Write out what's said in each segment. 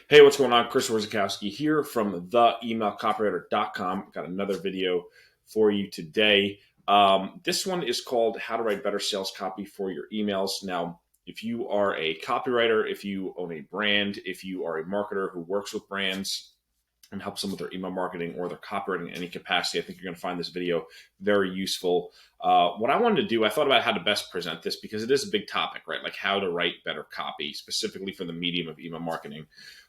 Hey, what's going on? Chris Warzakowski here from theemailcopywriter.com. Got another video for you today. This one is called How to Write Better Sales Copy for Your Emails. Now, if you are a copywriter, if you own a brand, if you are a marketer who works with brands and helps them with their email marketing or their copywriting in any capacity, I think you're going to find this video very useful. What I wanted to do, I thought about how to best present this because it is a big topic, right? Like how to write better copy, specifically for the medium of email marketing.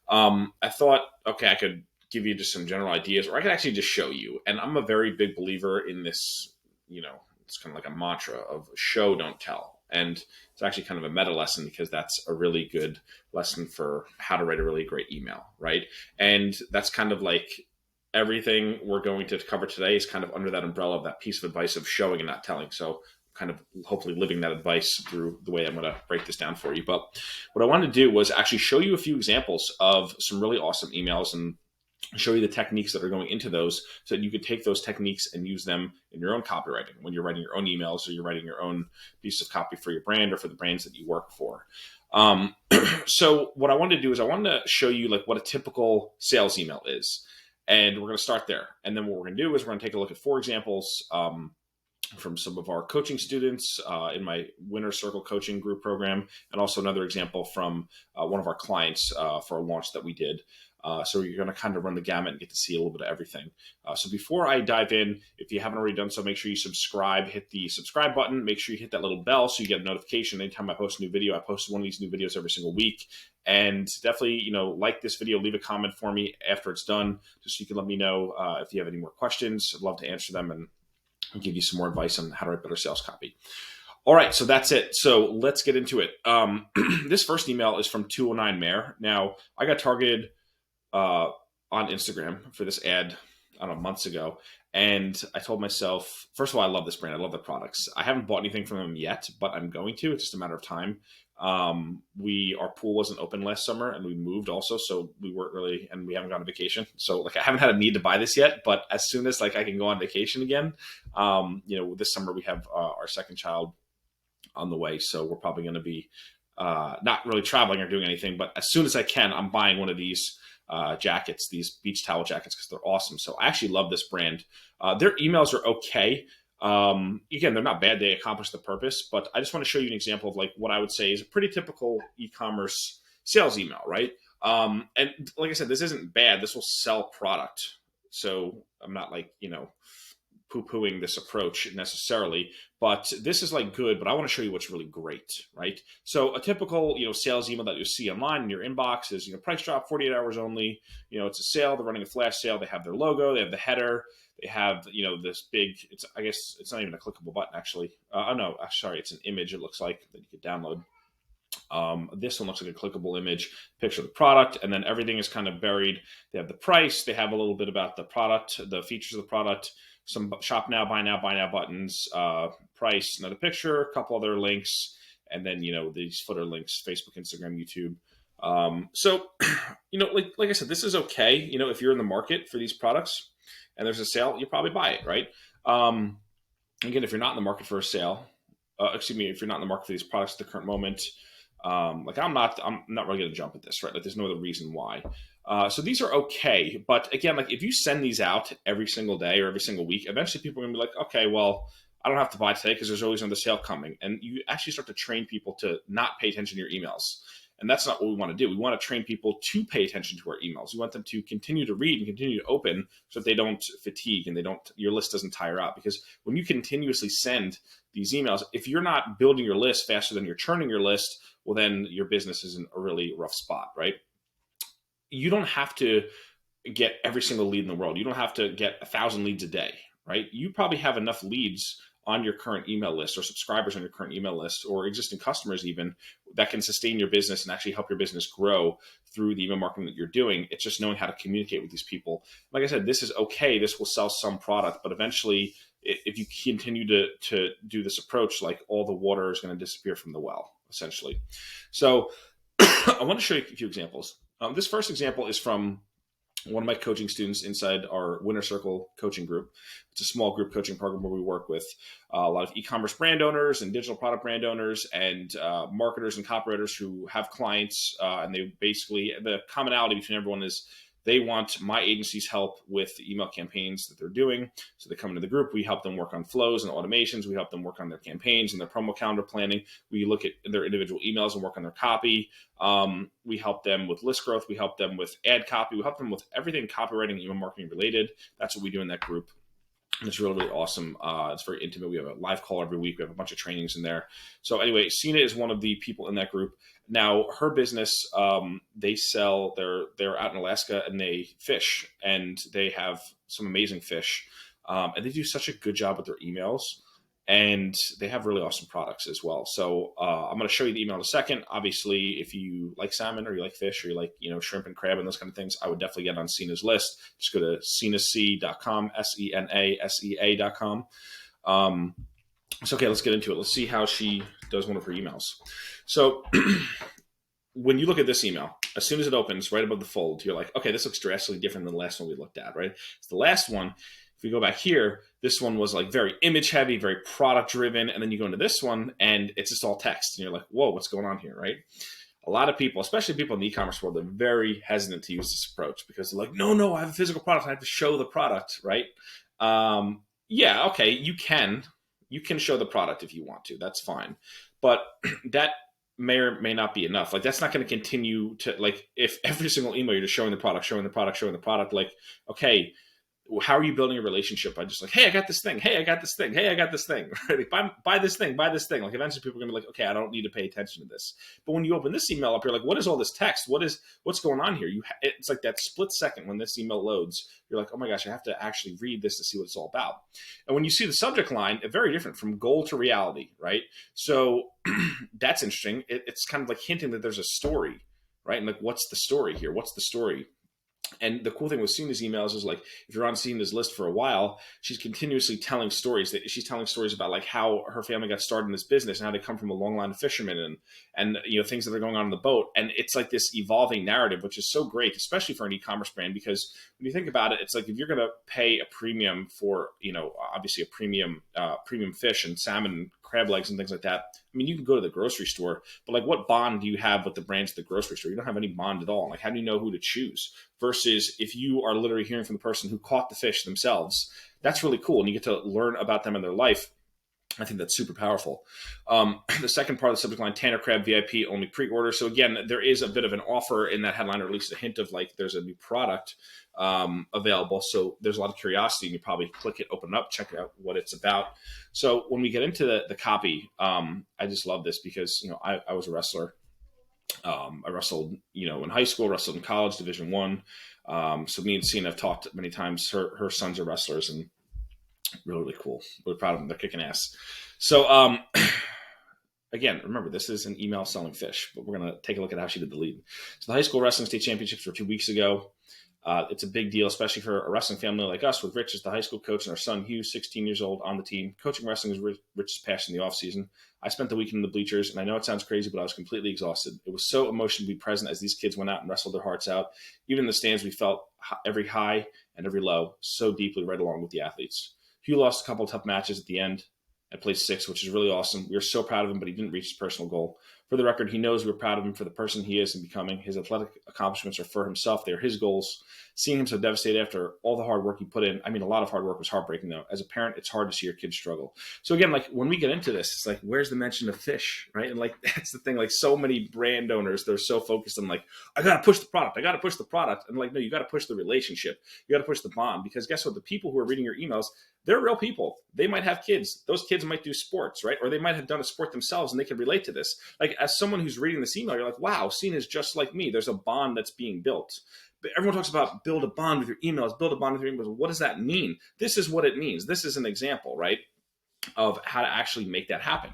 I thought, okay, I could give you just some general ideas, or I could actually just show you. And I'm a very big believer in this, it's kind of like a mantra of show, don't tell. And it's actually kind of a meta lesson because that's a really good lesson for how to write a really great email, right? And that's kind of like everything we're going to cover today is kind of under that umbrella of that piece of advice of showing and not telling. So kind of hopefully living that advice through the way I'm going to break this down for you. But what I wanted to do was actually show you a few examples of some really awesome emails and show you the techniques that are going into those so that you could take those techniques and use them in your own copywriting when you're writing your own emails or you're writing your own piece of copy for your brand or for the brands that you work for. So what I wanted to do is I wanted to show you like what a typical sales email is. And we're going to start there. And then what we're going to do is we're going to take a look at 4 examples from some of our coaching students in my Winner Circle coaching group program, and also another example from one of our clients for a launch that we did. So you're going to kind of run the gamut and get to see a little bit of everything. So before I dive in, if you haven't already done so, make sure you subscribe, hit the subscribe button, make sure you hit that little bell so you get a notification anytime I post a new video. I post one of these new videos every single week. And definitely, like this video, leave a comment for me after it's done, just so you can let me know if you have any more questions. I'd love to answer them and give you some more advice on how to write better sales copy. All right, so that's it. So let's get into it. This first email is from 209 Mayor. Now, I got targeted on Instagram for this ad, I don't know, months ago. And I told myself, first of all, I love this brand. I love their products. I haven't bought anything from them yet, but I'm going to. It's just a matter of time. Our pool wasn't open last summer and we moved also. So we weren't really, and we haven't gone on vacation. So I haven't had a need to buy this yet, but as soon as I can go on vacation again, this summer we have our second child on the way. So we're probably going to be not really traveling or doing anything, but as soon as I can, I'm buying one of these jackets, these beach towel jackets, because they're awesome. So I actually love this brand. Their emails are okay. Again, they're not bad. They accomplish the purpose, but I just want to show you an example of what I would say is a pretty typical e-commerce sales email, right? And like I said, this isn't bad. This will sell product. So I'm not poo-pooing this approach necessarily, but this is good, but I want to show you what's really great, right? So a typical, sales email that you see online in your inbox is, price drop, 48 hours only, it's a sale, they're running a flash sale, they have their logo, they have the header, they have, this big, I guess it's not even a clickable button actually. No, sorry, it's an image it looks like that you could download. This one looks like a clickable image, picture of the product, and then everything is kind of buried. They have the price, they have a little bit about the product, the features of the product, some shop now, buy now buttons, price, another picture, a couple other links, and then, these footer links, Facebook, Instagram, YouTube. So, like I said, this is okay. If you're in the market for these products and there's a sale, you probably buy it, right? Again, if you're not in the market for a sale, if you're not in the market for these products at the current moment, I'm not really going to jump at this, right? There's no other reason why. So these are okay. But again, if you send these out every single day or every single week, eventually people are going to be like, okay, well, I don't have to buy today because there's always another sale coming. And you actually start to train people to not pay attention to your emails. And that's not what we want to do. We want to train people to pay attention to our emails. We want them to continue to read and continue to open so that they don't fatigue and your list doesn't tire out. Because when you continuously send these emails, if you're not building your list faster than you're churning your list, well, then your business is in a really rough spot, right? You don't have to get every single lead in the world. You don't have to get 1,000 leads a day, right? You probably have enough leads on your current email list or subscribers on your current email list or existing customers even that can sustain your business and actually help your business grow through the email marketing that you're doing. It's just knowing how to communicate with these people. Like I said, this is okay. This will sell some product, but eventually if you continue to do this approach, all the water is going to disappear from the well, essentially. So I want to show you a few examples. This first example is from one of my coaching students inside our Winner Circle coaching group. It's a small group coaching program where we work with a lot of e-commerce brand owners and digital product brand owners and marketers and copywriters who have clients. And they basically, the commonality between everyone is they want my agency's help with the email campaigns that they're doing. So they come into the group. We help them work on flows and automations. We help them work on their campaigns and their promo calendar planning. We look at their individual emails and work on their copy. We help them with list growth. We help them with ad copy. We help them with everything copywriting, email marketing related. That's what we do in that group. And it's really, really awesome. It's very intimate. We have a live call every week. We have a bunch of trainings in there. So anyway, Sina is one of the people in that group. Now, her business, they sell, they're out in Alaska and they fish, and they have some amazing fish. And they do such a good job with their emails, and they have really awesome products as well. So I'm going to show you the email in a second. Obviously, if you like salmon or you like fish or you like, shrimp and crab and those kind of things, I would definitely get on Sina's list. Just go to sinasea.com, SENASEA.com. So, okay, let's get into it. Let's see how she does one of her emails. So when you look at this email, as soon as it opens right above the fold, you're like, okay, this looks drastically different than the last one we looked at, right? It's the last one. If we go back here, this one was like very image heavy, very product driven. And then you go into this one and it's just all text. And you're like, whoa, what's going on here, right? A lot of people, especially people in the e-commerce world, they're very hesitant to use this approach because they're like, no, I have a physical product. I have to show the product, right? Yeah, okay, you can show the product if you want to. That's fine. But that may or may not be enough. Like, that's not going to continue to, like, if every single email you're just showing the product, like, okay, how are you building a relationship by just like, hey, I got this thing. Hey, I got this thing. Hey, I got this thing. Right? Like, buy this thing. Like, eventually people are going to be like, okay, I don't need to pay attention to this. But when you open this email up, you're like, what is all this text? What's going on here? It's like that split second when this email loads, you're like, oh my gosh, I have to actually read this to see what it's all about. And when you see the subject line, it's very different from goal to reality, right? So that's interesting. It's kind of like hinting that there's a story, right? And like, what's the story here? What's the story? And the cool thing with Sina's emails is, like, if you're on Sina's list for a while, she's continuously telling stories. She's telling stories about like how her family got started in this business and how they come from a long line of fishermen and things that are going on the boat. And it's like this evolving narrative, which is so great, especially for an e-commerce brand, because when you think about it, it's like if you're going to pay a premium for obviously a premium fish and salmon and crab legs and things like that. I mean, you can go to the grocery store, but like, what bond do you have with the brands at the grocery store? You don't have any bond at all. Like, how do you know who to choose? Versus if you are literally hearing from the person who caught the fish themselves, that's really cool. And you get to learn about them and their life. I think that's super powerful. The second part of the subject line, Tanner Crab VIP only pre-order. So again, there is a bit of an offer in that headline, or at least a hint of like there's a new product available. So there's a lot of curiosity, and you probably click it, open it up, check out what it's about. So when we get into the copy, I just love this because I was a wrestler. I wrestled, in high school, wrestled in college, Division I. So me and Sina have talked many times. Her sons are wrestlers, and really, really cool. We're proud of them. They're kicking ass. So, again, remember, this is an email selling fish, but we're going to take a look at how she did the lead. So the high school wrestling state championships were 2 weeks ago. It's a big deal, especially for a wrestling family like us, with Rich as the high school coach and our son Hugh, 16 years old, on the team. Coaching wrestling is Rich's passion in the offseason. I spent the weekend in the bleachers, and I know it sounds crazy, but I was completely exhausted. It was so emotionally present as these kids went out and wrestled their hearts out. Even in the stands, we felt every high and every low so deeply, right along with the athletes. Hugh lost a couple of tough matches at the end at place 6, which is really awesome. We were so proud of him, but he didn't reach his personal goal. For the record, he knows we're proud of him for the person he is and becoming. His athletic accomplishments are for himself. They're his goals. Seeing him so devastated after all the hard work he put in, I mean, a lot of hard work was heartbreaking, though. As a parent, it's hard to see your kids struggle. So again, like, when we get into this, it's like, where's the mention of fish, right? And like, that's the thing. Like, so many brand owners, they're so focused on like, I got to push the product. And like, no, you got to push the relationship. You got to push the bond, because guess what? The people who are reading your emails, they're real people. They might have kids. Those kids might do sports, right? Or they might have done a sport themselves and they can relate to this. Like, as someone who's reading this email, you're like, wow, Sina's just like me. There's a bond that's being built. But everyone talks about build a bond with your emails, What does that mean? This is what it means. This is an example, right, of how to actually make that happen.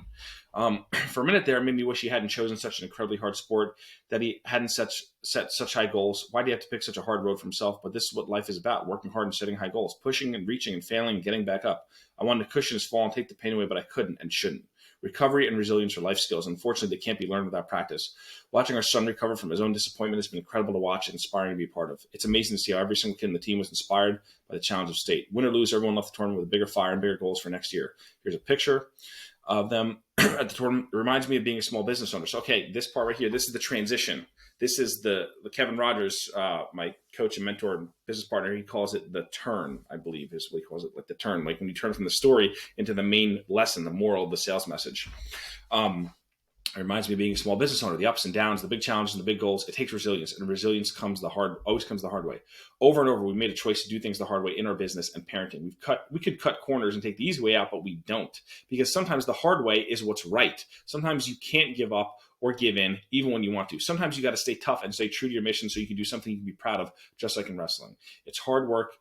For a minute there, it made me wish he hadn't chosen such an incredibly hard sport, that he hadn't set such high goals. Why do you have to pick such a hard road for himself? But this is what life is about, working hard and setting high goals, pushing and reaching and failing and getting back up. I wanted to cushion his fall and take the pain away, but I couldn't and shouldn't. Recovery and resilience are life skills. Unfortunately, they can't be learned without practice. Watching our son recover from his own disappointment has been incredible to watch and inspiring to be a part of. It's amazing to see how every single kid in the team was inspired by the challenge of state. Win or lose, everyone left the tournament with a bigger fire and bigger goals for next year. Here's a picture of them at the tournament. It reminds me of being a small business owner. So, okay, this part right here, this is the transition. This is the Kevin Rogers, my coach and mentor and business partner. He calls it the turn, I believe is what he calls it, like the turn, like when you turn from the story into the main lesson, the moral of the sales message. It reminds me of being a small business owner, the ups and downs, the big challenges and the big goals. It takes resilience, and resilience always comes the hard way. Over and over, we made a choice to do things the hard way in our business and parenting. We could cut corners and take the easy way out, but we don't, because sometimes the hard way is what's right. Sometimes you can't give up or give in even when you want to. Sometimes you got to stay tough and stay true to your mission so you can do something you can be proud of, just like in wrestling. It's hard work,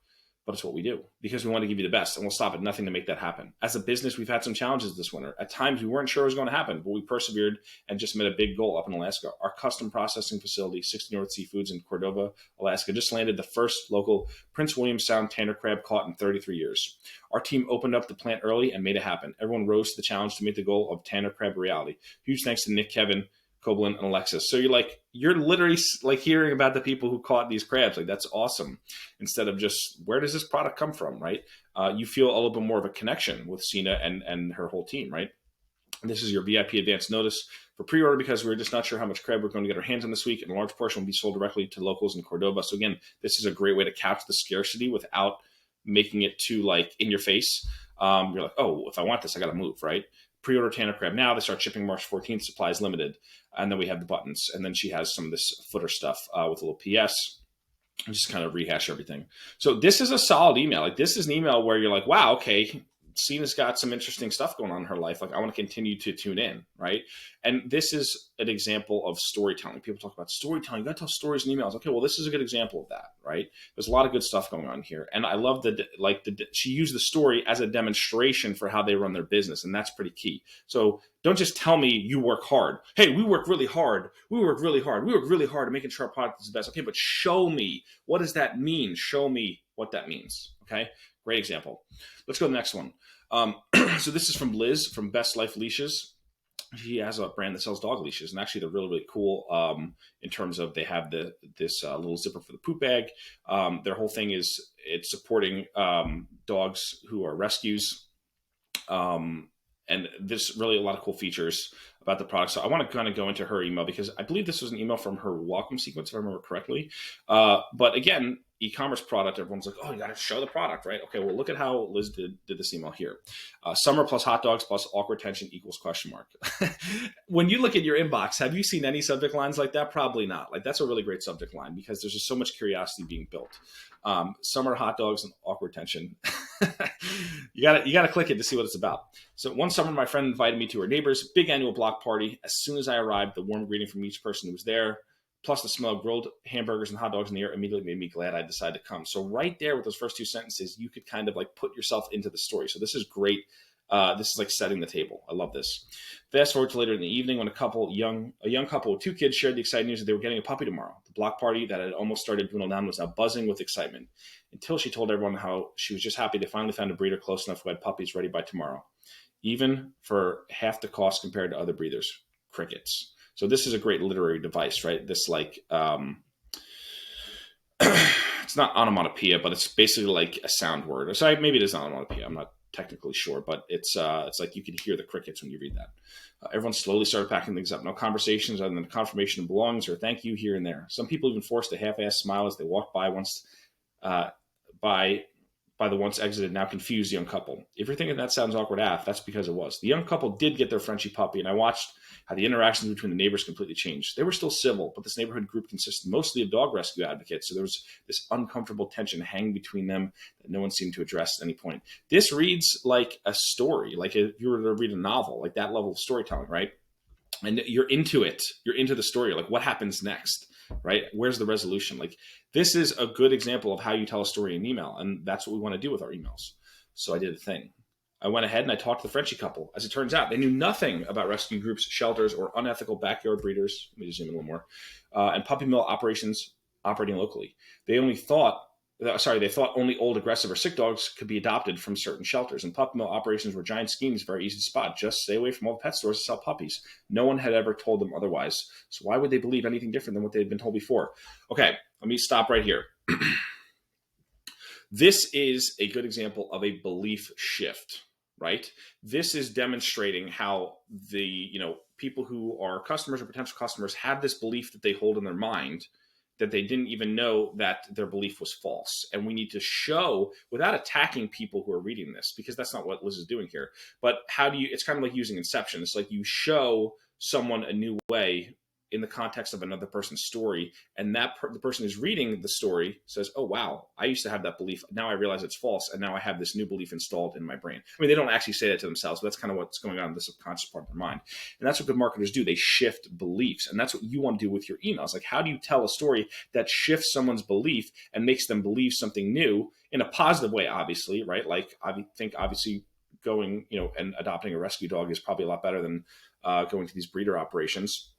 but it's what we do because we want to give you the best, and we'll stop at nothing to make that happen. As a business, we've had some challenges this winter. At times, we weren't sure it was going to happen, but we persevered and just made a big goal up in Alaska. Our custom processing facility, 60 North Seafoods in Cordova, Alaska, just landed the first local Prince William Sound tanner crab caught in 33 years. Our team opened up the plant early and made it happen. Everyone rose to the challenge to make the goal of tanner crab a reality. Huge thanks to Nick, Kevin, Koblin, and Alexis. So you're literally like hearing about the people who caught these crabs. Like, that's awesome. Instead of just, where does this product come from, right? You feel a little bit more of a connection with Sina and her whole team, right? And this is your VIP advance notice for pre-order because we're just not sure how much crab we're going to get our hands on this week, and a large portion will be sold directly to locals in Cordova. So again, this is a great way to capture the scarcity without making it too like in your face. You're like, oh, if I want this, I got to move, right? Pre-order tanner crab now. They start shipping March 14th. Supplies limited. And then we have the buttons. And then she has some of this footer stuff with a little PS. And just kind of rehash everything. So this is a solid email. Like, this is an email where you're like, wow, okay, Sina's got some interesting stuff going on in her life. Like, I want to continue to tune in, right? And this is an example of storytelling. People talk about storytelling. You got to tell stories in emails. Okay, well, this is a good example of that, right? There's a lot of good stuff going on here. And I love she used the story as a demonstration for how they run their business. And that's pretty key. So don't just tell me you work hard. Hey, we work really hard. We work really hard. We work really hard at making sure our product is the best. Okay, but show me. What does that mean? Show me what that means. Okay, great example. Let's go to the next one. So this is from Liz from Best Life Leashes. She has a brand that sells dog leashes, and actually they're really, really cool in terms of they have this little zipper for the poop bag. Their whole thing is it's supporting dogs who are rescues. And there's really a lot of cool features about the product. So I want to kind of go into her email because I believe this was an email from her welcome sequence, if I remember correctly. But again, e-commerce product, everyone's like, oh, you got to show the product, right? Okay, well, look at how Liz did this email here. Summer plus hot dogs plus awkward tension equals question mark. When you look at your inbox, have you seen any subject lines like that? Probably not. Like, that's a really great subject line because there's just so much curiosity being built. Summer hot dogs and awkward tension. You gotta click it to see what it's about. So one summer, my friend invited me to her neighbor's big annual block party. As soon as I arrived, the warm greeting from each person who was there, plus the smell of grilled hamburgers and hot dogs in the air, immediately made me glad I decided to come. So right there with those first two sentences, you could kind of like put yourself into the story. So this is great. This is like setting the table. I love this. Fast forward to later in the evening when a young couple with two kids shared the exciting news that they were getting a puppy tomorrow. The block party that had almost started to dwindle down was now buzzing with excitement until she told everyone how she was just happy they finally found a breeder close enough who had puppies ready by tomorrow, even for half the cost compared to other breeders. Crickets. So this is a great literary device, right? This like it's not onomatopoeia, but it's basically like a sound word. Or sorry, maybe it is onomatopoeia. I'm not technically sure, but it's like you can hear the crickets when you read that. Everyone slowly started packing things up. No conversations other than confirmation of belongings or thank you here and there. Some people even forced a half-assed smile as they walked by by the once exited, now confused young couple. If you're thinking that sounds awkward AF, that's because it was. The young couple did get their Frenchie puppy, and I watched how the interactions between the neighbors completely changed. They were still civil, but this neighborhood group consisted mostly of dog rescue advocates, so there was this uncomfortable tension hanging between them that no one seemed to address at any point. This reads like a story, like if you were to read a novel, like that level of storytelling, right? And you're into it. You're into the story. Like, what happens next, right? Where's the resolution? Like, this is a good example of how you tell a story in email, and that's what we want to do with our emails. So I did a thing. I went ahead and I talked to the Frenchie couple. As it turns out, they knew nothing about rescue groups, shelters, or unethical backyard breeders. Let me just zoom in a little more. And puppy mill operations operating locally. They only thought Sorry, they thought only old, aggressive, or sick dogs could be adopted from certain shelters. And puppy mill operations were giant schemes, very easy to spot. Just stay away from all the pet stores to sell puppies. No one had ever told them otherwise. So why would they believe anything different than what they had been told before? Okay, let me stop right here. This is a good example of a belief shift, right? This is demonstrating how the people who are customers or potential customers have this belief that they hold in their mind that they didn't even know that their belief was false. And we need to show, without attacking people who are reading this, because that's not what Liz is doing here, but it's kind of like using Inception. It's like you show someone a new way in the context of another person's story, and the person who's reading the story says, oh wow, I used to have that belief, now I realize it's false, and now I have this new belief installed in my brain. I mean, they don't actually say that to themselves, but that's kind of what's going on in the subconscious part of their mind. And that's what good marketers do. They shift beliefs, and that's what you want to do with your emails. Like, how do you tell a story that shifts someone's belief and makes them believe something new in a positive way, obviously, right? Like, I think obviously going and adopting a rescue dog is probably a lot better than going to these breeder operations.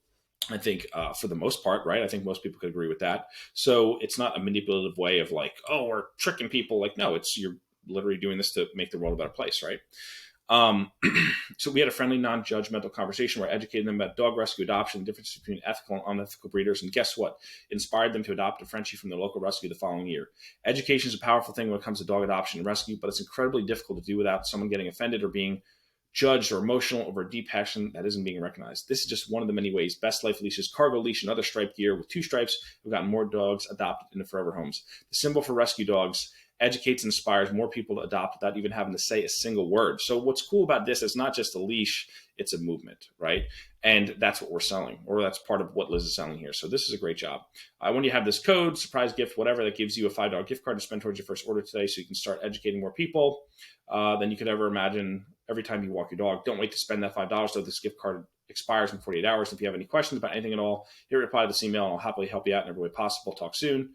I think for the most part, right? I think most people could agree with that. So it's not a manipulative way of like, oh, we're tricking people. Like, no, you're literally doing this to make the world a better place, right? So we had a friendly, non-judgmental conversation where I educated them about dog rescue adoption, the difference between ethical and unethical breeders. And guess what? Inspired them to adopt a Frenchie from their local rescue the following year. Education is a powerful thing when it comes to dog adoption and rescue, but it's incredibly difficult to do without someone getting offended or being judged or emotional over a deep passion that isn't being recognized. This is just one of the many ways Best Life leashes cargo leash and other striped gear with 2 stripes. We've gotten more dogs adopted into forever homes. The symbol for rescue dogs educates and inspires more people to adopt without even having to say a single word. So what's cool about this is not just a leash, it's a movement, right? And that's what we're selling, or that's part of what Liz is selling here. So this is a great job. When you have this code, surprise gift, whatever, that gives you a $5 gift card to spend towards your first order today so you can start educating more people than you could ever imagine every time you walk your dog. Don't wait to spend that $5 though. This gift card expires in 48 hours. If you have any questions about anything at all, hit reply to this email and I'll happily help you out in every way possible. Talk soon.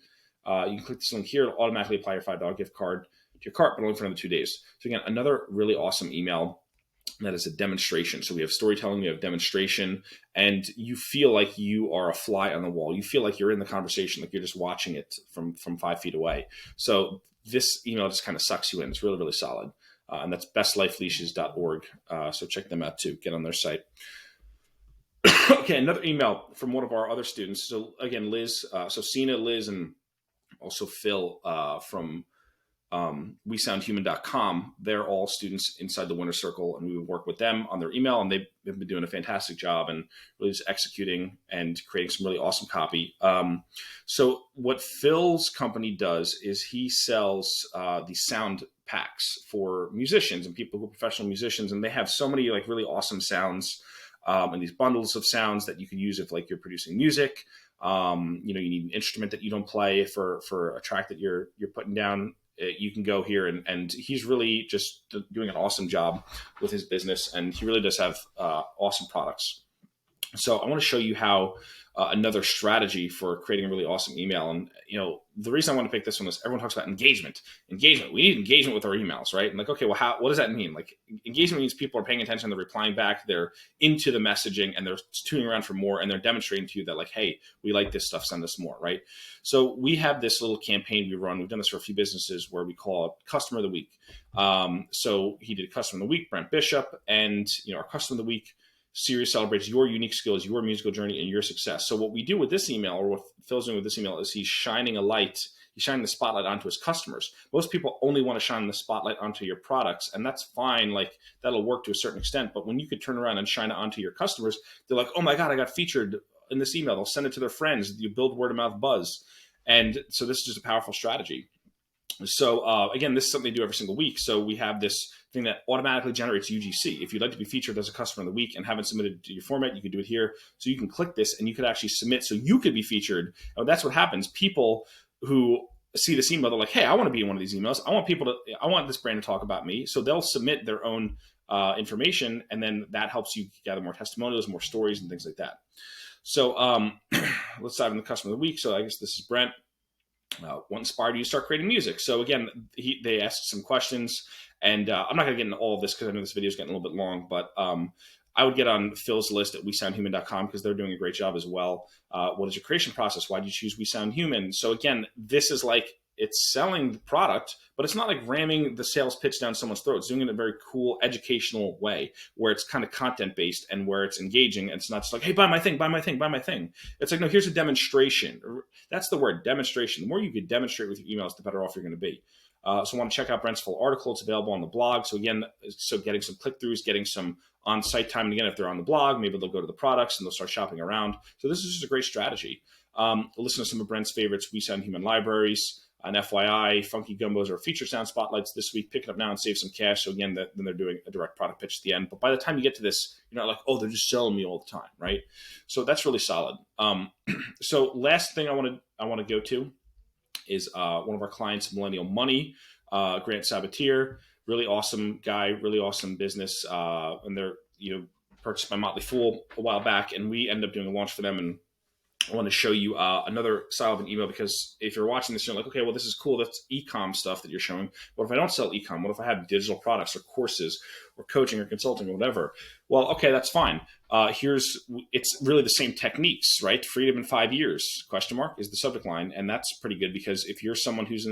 You can click this link here. It'll automatically apply your $5 gift card to your cart, but only for another 2 days. So again, another really awesome email that is a demonstration. So we have storytelling, we have demonstration, and you feel like you are a fly on the wall. You feel like you're in the conversation, like you're just watching it from 5 feet away. So this email just kind of sucks you in. It's really, really solid. And that's bestlifeleashes.org. So check them out too. Get on their site. Okay, another email from one of our other students. So again, Liz, so Sina, Liz, and also Phil from WeSoundHuman.com. They're all students inside the Winner Circle, and we would work with them on their email, and they've been doing a fantastic job and really just executing and creating some really awesome copy. So what Phil's company does is he sells these sound packs for musicians and people who are professional musicians, and they have so many like really awesome sounds and these bundles of sounds that you can use if like you're producing music. You need an instrument that you don't play for a track that you're putting down. You can go here and he's really just doing an awesome job with his business, and he really does have awesome products. So I want to show you how another strategy for creating a really awesome email. And, the reason I want to pick this one is everyone talks about engagement. We need engagement with our emails, right? And like, okay, well, what does that mean? Like, engagement means people are paying attention, they're replying back, they're into the messaging, and they're tuning around for more, and they're demonstrating to you that like, hey, we like this stuff, send us more, right? So we have this little campaign we run. We've done this for a few businesses where we call it Customer of the Week. So he did Customer of the Week, Brent Bishop, and our Customer of the Week series celebrates your unique skills, your musical journey, and your success. So what we do with this email, or what Phil's doing with this email, is he's shining the spotlight onto his customers. Most people only want to shine the spotlight onto your products, and that's fine. Like, that'll work to a certain extent. But when you could turn around and shine it onto your customers, they're like, oh my God, I got featured in this email. They'll send it to their friends. You build word of mouth buzz. And so this is just a powerful strategy. So again, this is something we do every single week. So we have this thing that automatically generates UGC. If you'd like to be featured as a customer of the week and haven't submitted to your format, you can do it here. So you can click this and you could actually submit so you could be featured. And that's what happens. People who see this email, they're like, hey, I want to be in one of these emails. I want this brand to talk about me. So they'll submit their own information, and then that helps you gather more testimonials, more stories, and things like that. So let's dive into customer of the week. So I guess this is Brent. What inspired you to start creating music? So again, they asked some questions, and I'm not going to get into all of this because I know this video is getting a little bit long, but I would get on Phil's list at WeSoundHuman.com because they're doing a great job as well. What is your creation process? Why did you choose We Sound Human? So again, this is like it's selling the product, but it's not like ramming the sales pitch down someone's throat. It's doing it in a very cool, educational way where it's kind of content based and where it's engaging. And it's not just like, hey, buy my thing, buy my thing, buy my thing. It's like, no, here's a demonstration. That's the word, demonstration. The more you can demonstrate with your emails, the better off you're going to be. So I want to check out Brent's full article. It's available on the blog. So again, getting some click-throughs, getting some on-site time. And again, if they're on the blog, maybe they'll go to the products and they'll start shopping around. So this is just a great strategy. Listen to some of Brent's favorites. We Sound Human Libraries, an FYI, Funky Gumbos or Feature Sound Spotlights this week. Pick it up now and save some cash. So again, then they're doing a direct product pitch at the end. But by the time you get to this, you're not like, oh, they're just selling me all the time, right? So that's really solid. So last thing I want to go to is one of our clients, Millennial Money, Grant Sabatier, really awesome guy, really awesome business. And they're, purchased by Motley Fool a while back, and we ended up doing a launch for them. And I want to show you another style of an email, because if you're watching this, you're like, okay, well, this is cool. That's e-com stuff that you're showing. What if I don't sell e-com? What if I have digital products or courses or coaching or consulting or whatever? Well, okay, that's fine. It's really the same techniques, right? Freedom in 5 years, ? Is the subject line. And that's pretty good, because if you're someone who's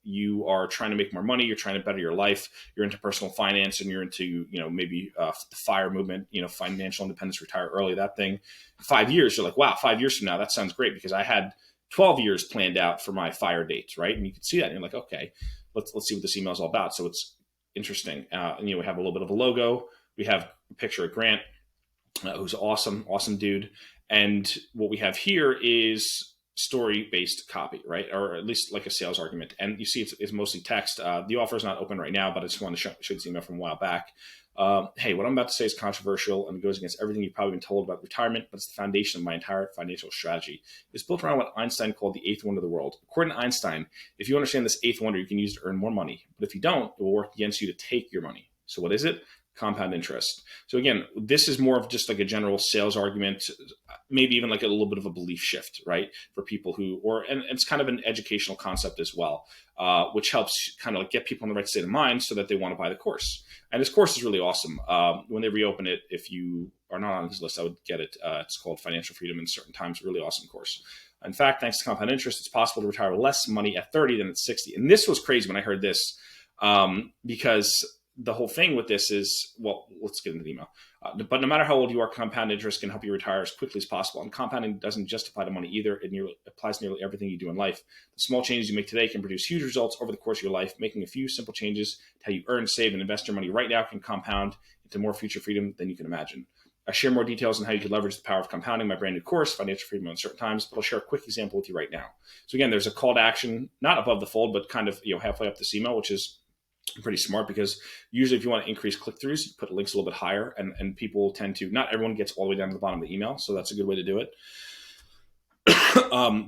you are trying to make more money, you're trying to better your life, you're into personal finance, and you're into, maybe the FIRE movement, financial independence, retire early, that thing. 5 years, you're like, wow, 5 years from now, that sounds great, because I had 12 years planned out for my FIRE date, right? And you can see that, and you're like, okay, let's see what this email is all about. So it's interesting. And, we have a little bit of a logo. We have a picture of Grant, who's awesome dude. And what we have here is story-based copy, right? Or at least like a sales argument. And you see it's mostly text. The offer is not open right now, but I just want to show this email from a while back. Hey, what I'm about to say is controversial and goes against everything you've probably been told about retirement, but it's the foundation of my entire financial strategy. It's built around what Einstein called the eighth wonder of the world. According to Einstein, if you understand this eighth wonder, you can use it to earn more money. But if you don't, it will work against you to take your money. So what is it? Compound interest. So again, this is more of just like a general sales argument, maybe even like a little bit of a belief shift, right? For people and it's kind of an educational concept as well, which helps kind of like get people in the right state of mind so that they want to buy the course. And this course is really awesome. When they reopen it, if you are not on his list, I would get it. It's called Financial Freedom in Certain Times. Really awesome course. In fact, thanks to compound interest, it's possible to retire with less money at 30 than at 60. And this was crazy when I heard this, because the whole thing with this is, well, let's get into the email. But no matter how old you are, compound interest can help you retire as quickly as possible. And compounding doesn't just apply to money either. It applies to nearly everything you do in life. The small changes you make today can produce huge results over the course of your life. Making a few simple changes to how you earn, save, and invest your money right now can compound into more future freedom than you can imagine. I share more details on how you can leverage the power of compounding in my brand new course, Financial Freedom in Certain Times, but I'll share a quick example with you right now. So again, there's a call to action, not above the fold, but kind of halfway up this email, which is pretty smart, because usually if you want to increase click-throughs, you put links a little bit higher, and people tend to, not everyone gets all the way down to the bottom of the email. So that's a good way to do it.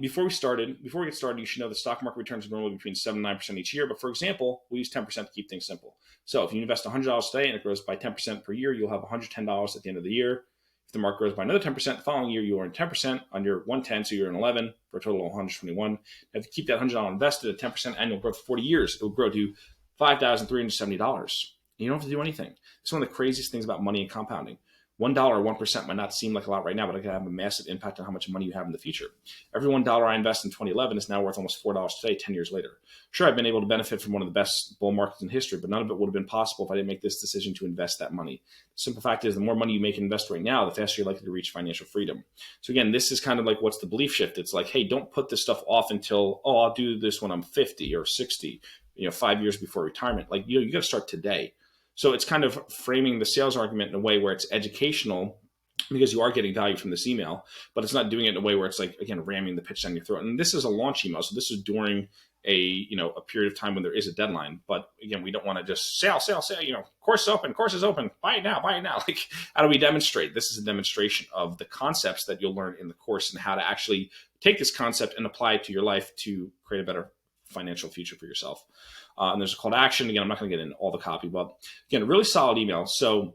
Before we get started, you should know the stock market returns are normally between 7 and 9% each year. But for example, we use 10% to keep things simple. So if you invest $100 today and it grows by 10% per year, you'll have $110 at the end of the year. If the market grows by another 10% the following year, you'll earn 10% on your 110, so you're in 11 for a total of 121. Now, if you keep that $100 invested at 10% annual growth for 40 years, it will grow to $5,370. You don't have to do anything. It's one of the craziest things about money and compounding. $1 or 1% might not seem like a lot right now, but it can have a massive impact on how much money you have in the future. Every $1 I invest in 2011 is now worth almost $4 today, 10 years later. Sure, I've been able to benefit from one of the best bull markets in history, but none of it would have been possible if I didn't make this decision to invest that money. The simple fact is, the more money you make and invest right now, the faster you're likely to reach financial freedom. So again, this is kind of like, what's the belief shift? It's like, hey, don't put this stuff off until, I'll do this when I'm 50 or 60. 5 years before retirement. Like, you got to start today. So it's kind of framing the sales argument in a way where it's educational, because you are getting value from this email, but it's not doing it in a way where it's like, again, ramming the pitch down your throat. And this is a launch email. So this is during a period of time when there is a deadline. But again, we don't want to just sell, course is open, buy it now. Like, how do we demonstrate? This is a demonstration of the concepts that you'll learn in the course and how to actually take this concept and apply it to your life to create a better financial future for yourself. And there's a call to action. Again, I'm not going to get into all the copy, but again, a really solid email. So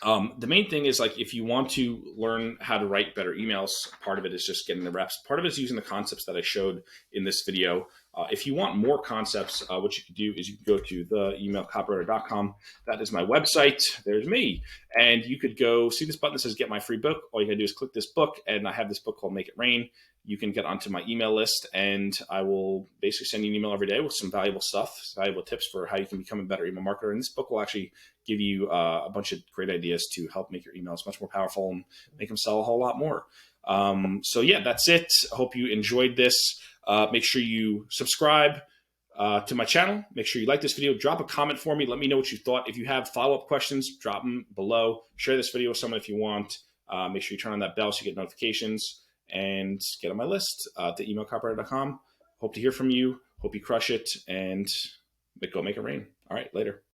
the main thing is, like, if you want to learn how to write better emails, part of it is just getting the reps. Part of it is using the concepts that I showed in this video. If you want more concepts, what you can do is you can go to theemailcopywriter.com. That is my website. There's me. And you could go see this button that says get my free book. All you got to do is click this book. And I have this book called Make It Rain. you can get onto my email list, and I will basically send you an email every day with some valuable stuff, valuable tips for how you can become a better email marketer. And this book will actually give you a bunch of great ideas to help make your emails much more powerful and make them sell a whole lot more. So yeah, that's it. I hope you enjoyed this. Make sure you subscribe to my channel. Make sure you like this video. Drop a comment for me. Let me know what you thought. If you have follow-up questions, drop them below. Share this video with someone if you want. Make sure you turn on that bell so you get notifications, and get on my list at emailcopywriter.com. Hope to hear from you. Hope you crush it, and go make it rain. All right, later.